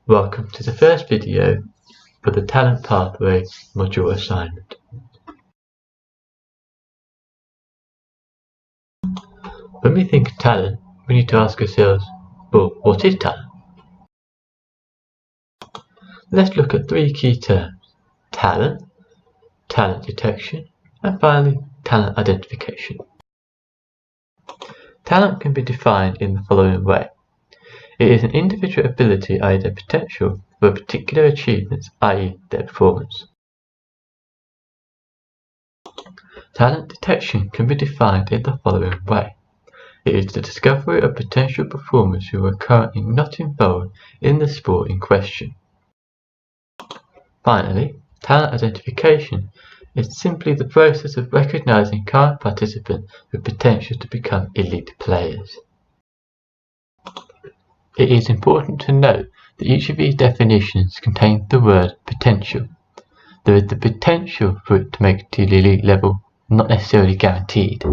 Welcome to the first video for the Talent Pathway module assignment. When we think of talent, we need to ask ourselves, well, what is talent? Let's look at three key terms: talent, talent detection, and finally, talent identification. Talent can be defined in the following way. It is an individual ability, i.e. their potential, for particular achievements, i.e. their performance. Talent detection can be defined in the following way. It is the discovery of potential performers who are currently not involved in the sport in question. Finally, talent identification is simply the process of recognizing current participants with potential to become elite players. It is important to note that each of these definitions contains the word potential. There is the potential for it to make it to the elite level, not necessarily guaranteed.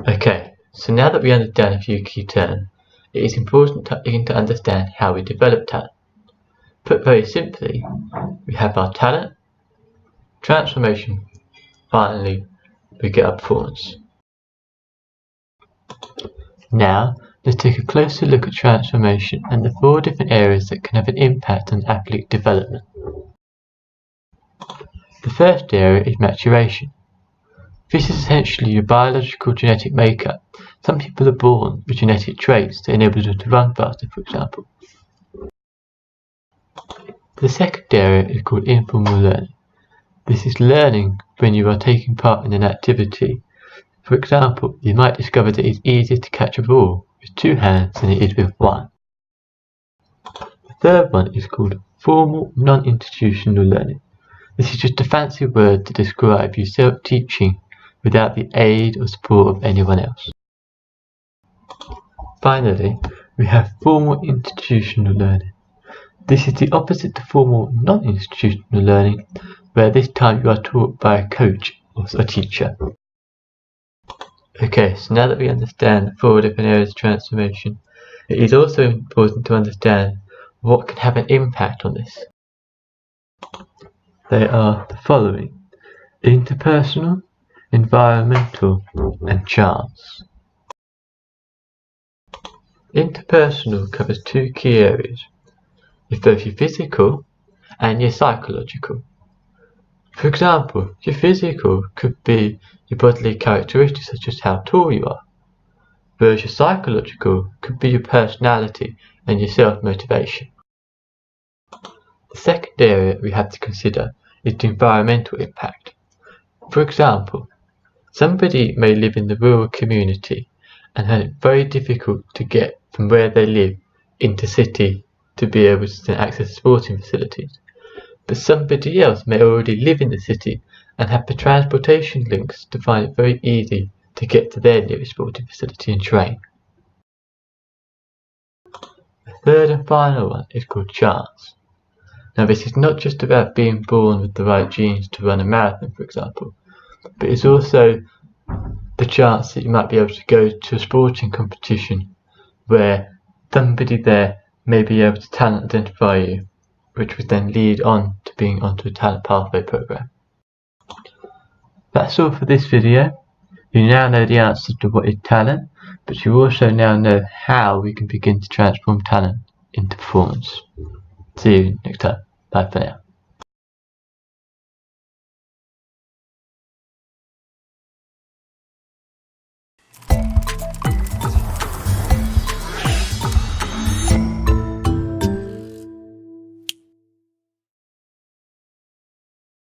Okay, so now that we understand a few key terms, it is important to begin to understand how we develop talent. Put very simply, we have our talent, transformation, finally we get our performance. Now, let's take a closer look at transformation and the 4 different areas that can have an impact on athlete development. The first area is maturation. This is essentially your biological genetic makeup. Some people are born with genetic traits that enable them to run faster, for example. The second area is called informal learning. This is learning when you are taking part in an activity. For example, you might discover that it's easier to catch a ball with 2 hands than it is with 1. The third one is called formal non-institutional learning. This is just a fancy word to describe you self-teaching without the aid or support of anyone else. Finally, we have formal institutional learning. This is the opposite to formal non-institutional learning, where this time you are taught by a coach or a teacher. Okay, so now that we understand the 4 different areas of transformation, it is also important to understand what can have an impact on this. They are the following: interpersonal, environmental, and chance. Interpersonal covers 2 key areas. It's both your physical and your psychological. For example, your physical could be your bodily characteristics such as how tall you are, whereas your psychological could be your personality and your self-motivation. The second area we have to consider is the environmental impact. For example, somebody may live in the rural community and have it very difficult to get from where they live into city to be able to access sporting facilities. But somebody else may already live in the city and have the transportation links to find it very easy to get to their nearest sporting facility and train. The third and final one is called chance. Now, this is not just about being born with the right genes to run a marathon, for example, but it's also the chance that you might be able to go to a sporting competition where somebody there may be able to talent identify you, which would then lead on to being onto a talent pathway program. That's all for this video. You now know the answer to what is talent, but you also now know how we can begin to transform talent into performance. See you next time. Bye for now.